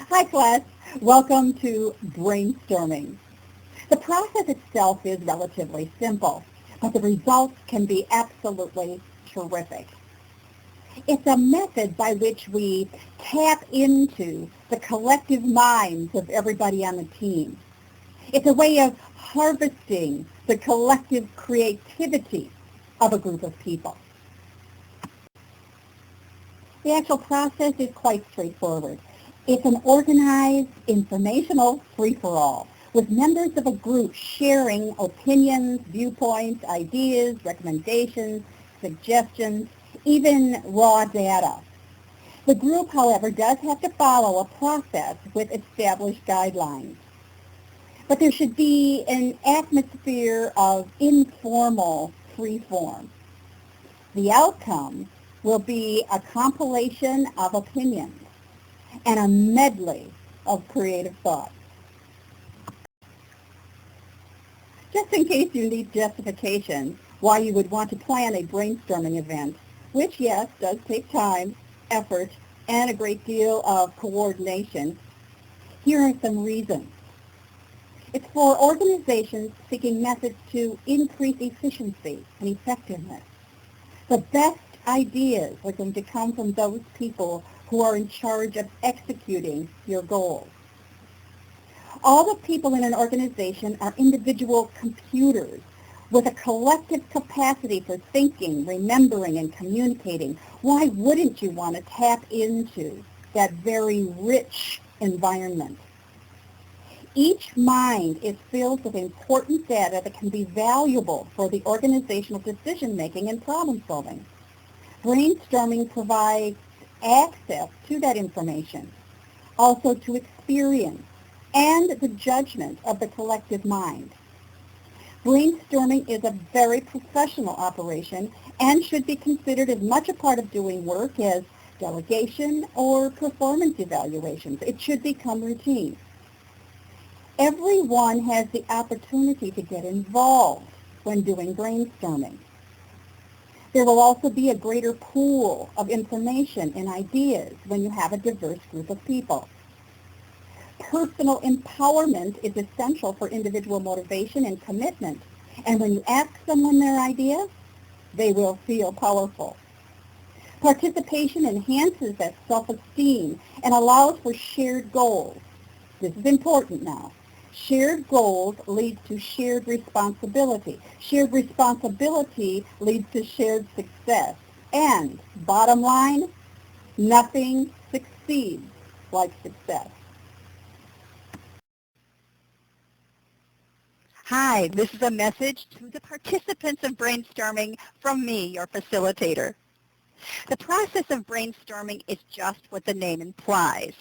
Hi class, welcome to Brainstorming. The process itself is relatively simple, but the results can be absolutely terrific. It's a method by which we tap into the collective minds of everybody on the team. It's a way of harvesting the collective creativity of a group of people. The actual process is quite straightforward. It's an organized, informational free-for-all with members of a group sharing opinions, viewpoints, ideas, recommendations, suggestions, even raw data. The group, however, does have to follow a process with established guidelines. But there should be an atmosphere of informal free-form. The outcome will be a compilation of opinions and a medley of creative thoughts. Just in case you need justification why you would want to plan a brainstorming event, which, yes, does take time, effort, and a great deal of coordination, here are some reasons. It's for organizations seeking methods to increase efficiency and effectiveness. The best ideas are going to come from those people who are in charge of executing your goals. All the people in an organization are individual computers with a collective capacity for thinking, remembering, and communicating. Why wouldn't you want to tap into that very rich environment? Each mind is filled with important data that can be valuable for the organizational decision-making and problem-solving. Brainstorming provides access to that information, also to experience and the judgment of the collective mind. Brainstorming is a very professional operation and should be considered as much a part of doing work as delegation or performance evaluations. It should become routine. Everyone has the opportunity to get involved when doing brainstorming. There will also be a greater pool of information and ideas when you have a diverse group of people. Personal empowerment is essential for individual motivation and commitment. And when you ask someone their idea, they will feel powerful. Participation enhances that self-esteem and allows for shared goals. This is important now. Shared goals lead to shared responsibility. Shared responsibility leads to shared success. And bottom line, nothing succeeds like success. Hi, this is a message to the participants of brainstorming from me, your facilitator. The process of brainstorming is just what the name implies.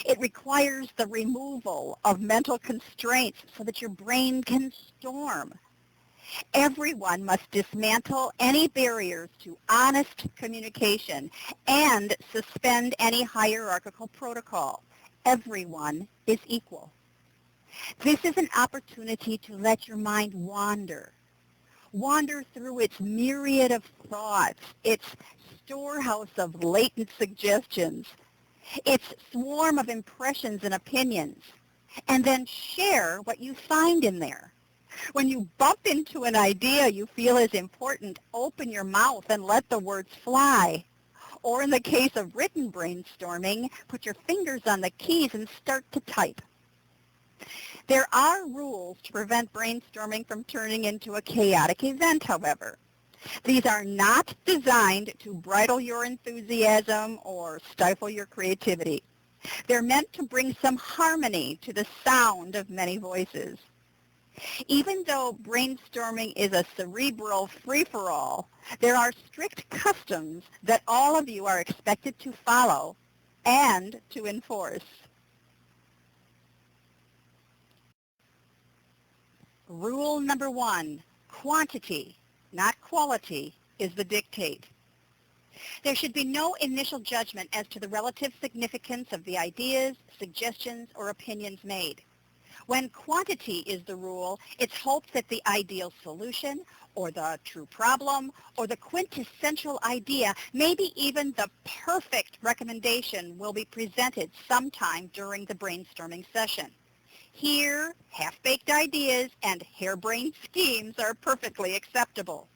It requires the removal of mental constraints so that your brain can storm. Everyone must dismantle any barriers to honest communication and suspend any hierarchical protocol. Everyone is equal. This is an opportunity to let your mind wander through its myriad of thoughts, its storehouse of latent suggestions, its swarm of impressions and opinions, and then share what you find in there. When you bump into an idea you feel is important, open your mouth and let the words fly. Or in the case of written brainstorming, put your fingers on the keys and start to type. There are rules to prevent brainstorming from turning into a chaotic event, however. These are not designed to bridle your enthusiasm or stifle your creativity. They're meant to bring some harmony to the sound of many voices. Even though brainstorming is a cerebral free-for-all, there are strict customs that all of you are expected to follow and to enforce. Rule number 1, quantity, not quality, is the dictate. There should be no initial judgment as to the relative significance of the ideas, suggestions, or opinions made. When quantity is the rule, it's hoped that the ideal solution or the true problem or the quintessential idea, maybe even the perfect recommendation will be presented sometime during the brainstorming session. Here, half-baked ideas and harebrained schemes are perfectly acceptable.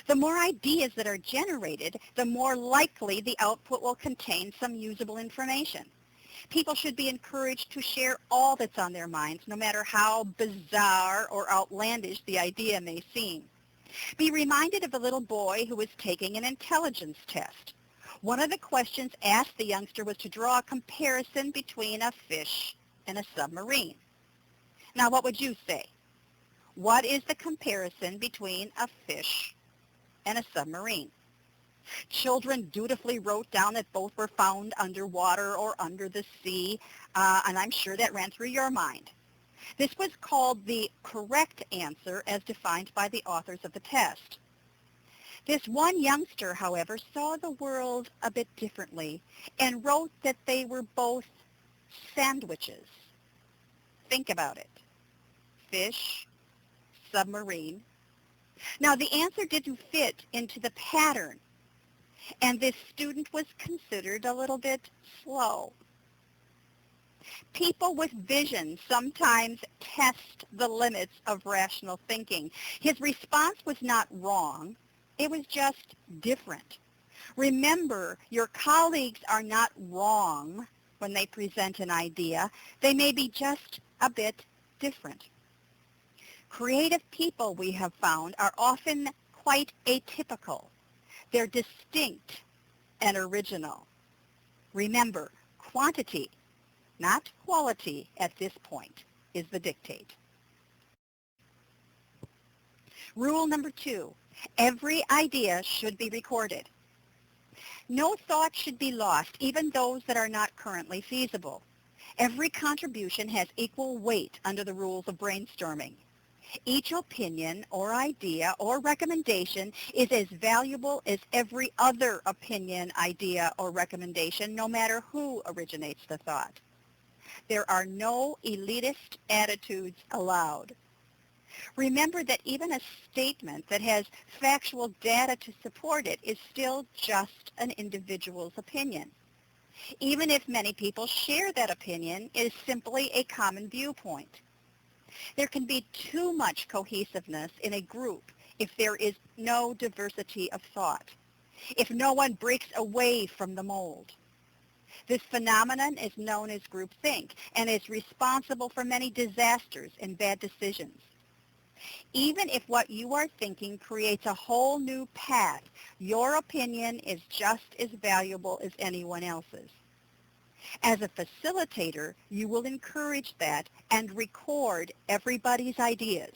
The more ideas that are generated, the more likely the output will contain some usable information. People should be encouraged to share all that's on their minds, no matter how bizarre or outlandish the idea may seem. Be reminded of a little boy who was taking an intelligence test. One of the questions asked the youngster was to draw a comparison between a fish and a submarine. Now, what would you say? What is the comparison between a fish and a submarine? Children dutifully wrote down that both were found underwater or under the sea, and I'm sure that ran through your mind. This was called the correct answer as defined by the authors of the test. This one youngster, however, saw the world a bit differently and wrote that they were both sandwiches. Think about it. Fish, submarine. Now, the answer didn't fit into the pattern, and this student was considered a little bit slow. People with vision sometimes test the limits of rational thinking. His response was not wrong. It was just different. Remember, your colleagues are not wrong when they present an idea. They may be just a bit different. Creative people, we have found, are often quite atypical. They're distinct and original. Remember, quantity, not quality at this point, is the dictate. Rule number 2, every idea should be recorded. No thought should be lost, even those that are not currently feasible. Every contribution has equal weight under the rules of brainstorming. Each opinion or idea or recommendation is as valuable as every other opinion, idea, or recommendation, no matter who originates the thought. There are no elitist attitudes allowed. Remember that even a statement that has factual data to support it is still just an individual's opinion. Even if many people share that opinion, it is simply a common viewpoint. There can be too much cohesiveness in a group if there is no diversity of thought, if no one breaks away from the mold. This phenomenon is known as groupthink and is responsible for many disasters and bad decisions. Even if what you are thinking creates a whole new path, your opinion is just as valuable as anyone else's. As a facilitator, you will encourage that and record everybody's ideas.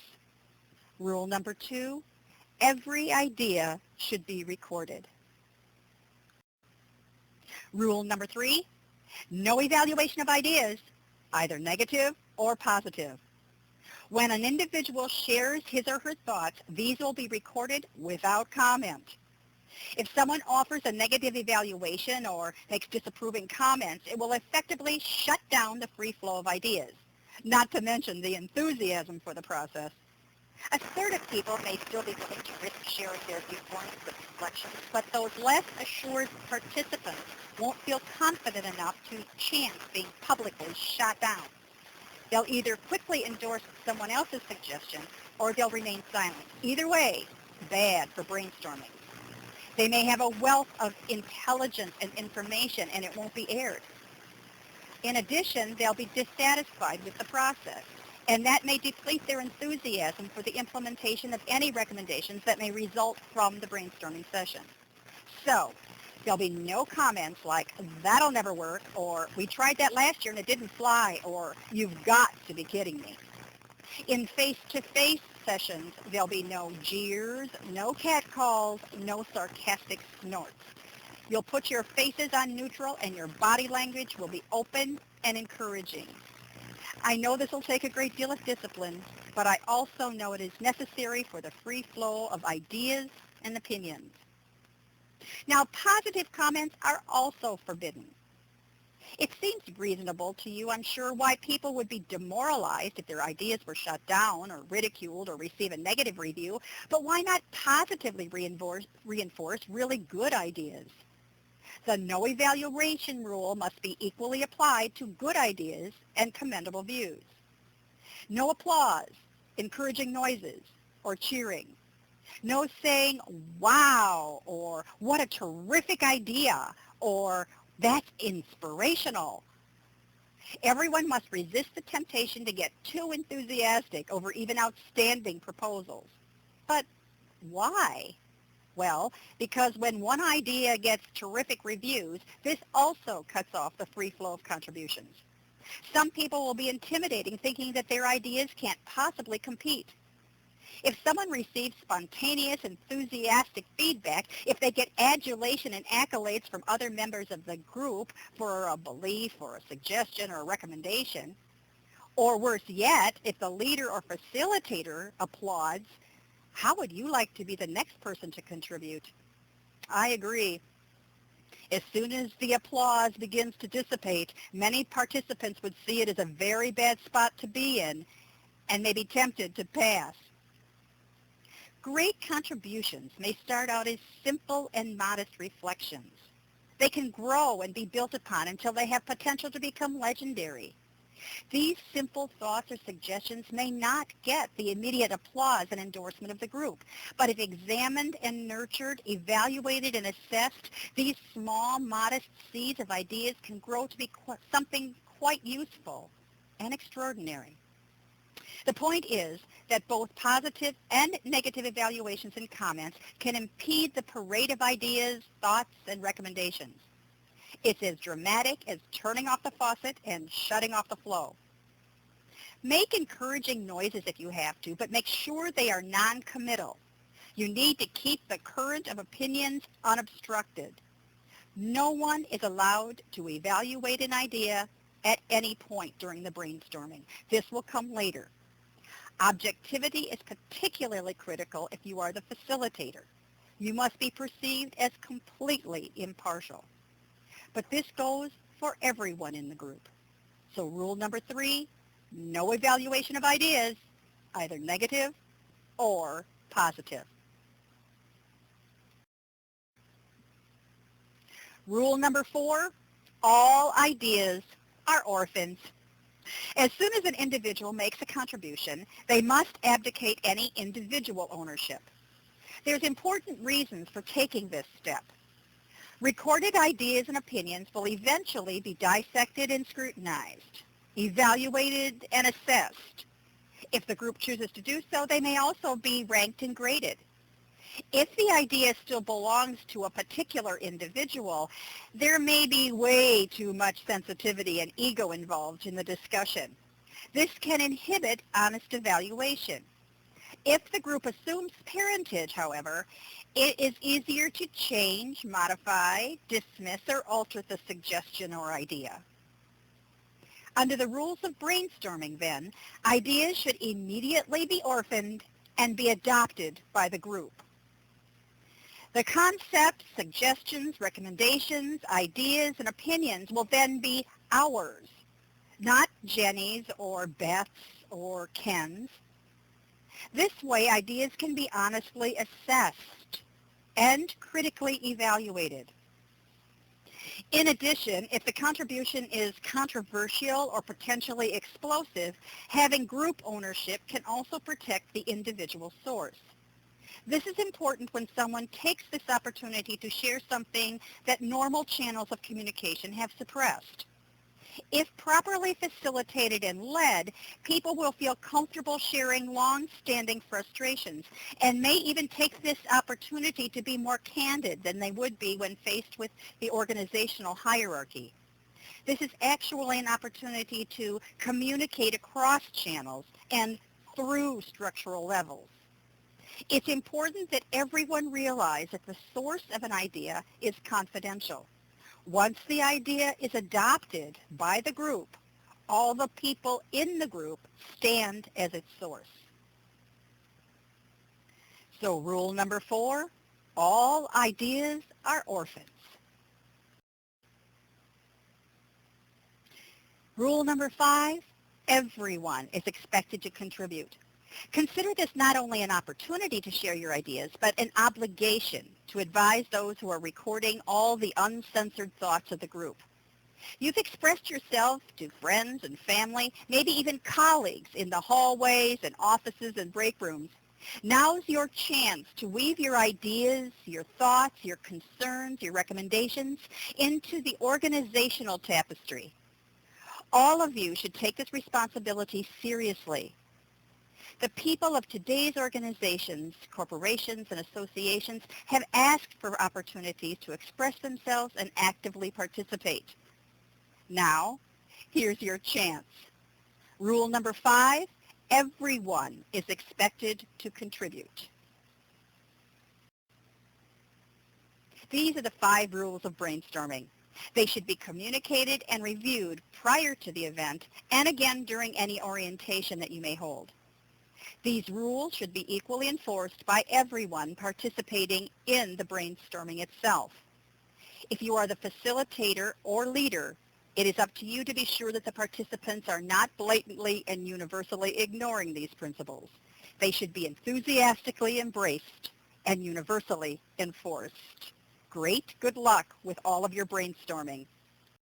Rule number 2, every idea should be recorded. Rule number 3, no evaluation of ideas, either negative or positive. When an individual shares his or her thoughts, these will be recorded without comment. If someone offers a negative evaluation or makes disapproving comments, it will effectively shut down the free flow of ideas, not to mention the enthusiasm for the process. Assertive people may still be willing to risk sharing their viewpoints with reflections, but those less assured participants won't feel confident enough to chance being publicly shot down. They'll either quickly endorse someone else's suggestion or they'll remain silent. Either way, bad for brainstorming. They may have a wealth of intelligence and information, and it won't be aired. In addition, they'll be dissatisfied with the process, and that may deplete their enthusiasm for the implementation of any recommendations that may result from the brainstorming session. So, there'll be no comments like, that'll never work, or we tried that last year and it didn't fly, or you've got to be kidding me. In face-to-face sessions, there'll be no jeers, no catcalls, no sarcastic snorts. You'll put your faces on neutral and your body language will be open and encouraging. I know this will take a great deal of discipline, but I also know it is necessary for the free flow of ideas and opinions. Now, positive comments are also forbidden. It seems reasonable to you, I'm sure, why people would be demoralized if their ideas were shut down or ridiculed or receive a negative review, but why not positively reinforce really good ideas? The no evaluation rule must be equally applied to good ideas and commendable views. No applause, encouraging noises, or cheering. No saying, wow, or what a terrific idea, or that's inspirational. Everyone must resist the temptation to get too enthusiastic over even outstanding proposals. But why? Well, because when one idea gets terrific reviews, this also cuts off the free flow of contributions. Some people will be intimidating, thinking that their ideas can't possibly compete. If someone receives spontaneous, enthusiastic feedback, if they get adulation and accolades from other members of the group for a belief or a suggestion or a recommendation, or worse yet, if the leader or facilitator applauds, how would you like to be the next person to contribute? I agree. As soon as the applause begins to dissipate, many participants would see it as a very bad spot to be in and may be tempted to pass. Great contributions may start out as simple and modest reflections. They can grow and be built upon until they have potential to become legendary. These simple thoughts or suggestions may not get the immediate applause and endorsement of the group, but if examined and nurtured, evaluated and assessed, these small, modest seeds of ideas can grow to be something quite useful and extraordinary. The point is that both positive and negative evaluations and comments can impede the parade of ideas, thoughts, and recommendations. It's as dramatic as turning off the faucet and shutting off the flow. Make encouraging noises if you have to, but make sure they are non-committal. You need to keep the current of opinions unobstructed. No one is allowed to evaluate an idea at any point during the brainstorming. This will come later. Objectivity is particularly critical if you are the facilitator. You must be perceived as completely impartial. But this goes for everyone in the group. So rule number 3, no evaluation of ideas, either negative or positive. Rule number 4, all ideas are orphans. As soon as an individual makes a contribution, they must abdicate any individual ownership. There's important reasons for taking this step. Recorded ideas and opinions will eventually be dissected and scrutinized, evaluated and assessed. If the group chooses to do so, they may also be ranked and graded. If the idea still belongs to a particular individual, there may be way too much sensitivity and ego involved in the discussion. This can inhibit honest evaluation. If the group assumes parentage, however, it is easier to change, modify, dismiss, or alter the suggestion or idea. Under the rules of brainstorming, then, ideas should immediately be orphaned and be adopted by the group. The concepts, suggestions, recommendations, ideas, and opinions will then be ours, not Jenny's or Beth's or Ken's. This way, ideas can be honestly assessed and critically evaluated. In addition, if the contribution is controversial or potentially explosive, having group ownership can also protect the individual source. This is important when someone takes this opportunity to share something that normal channels of communication have suppressed. If properly facilitated and led, people will feel comfortable sharing long-standing frustrations and may even take this opportunity to be more candid than they would be when faced with the organizational hierarchy. This is actually an opportunity to communicate across channels and through structural levels. It's important that everyone realize that the source of an idea is confidential. Once the idea is adopted by the group, all the people in the group stand as its source. So rule number 4, all ideas are orphans. Rule number 5, everyone is expected to contribute. Consider this not only an opportunity to share your ideas, but an obligation to advise those who are recording all the uncensored thoughts of the group. You've expressed yourself to friends and family, maybe even colleagues in the hallways and offices and break rooms. Now's your chance to weave your ideas, your thoughts, your concerns, your recommendations into the organizational tapestry. All of you should take this responsibility seriously. The people of today's organizations, corporations, and associations have asked for opportunities to express themselves and actively participate. Now, here's your chance. Rule number 5, everyone is expected to contribute. These are the 5 rules of brainstorming. They should be communicated and reviewed prior to the event and again during any orientation that you may hold. These rules should be equally enforced by everyone participating in the brainstorming itself. If you are the facilitator or leader, it is up to you to be sure that the participants are not blatantly and universally ignoring these principles. They should be enthusiastically embraced and universally enforced. Great good luck with all of your brainstorming.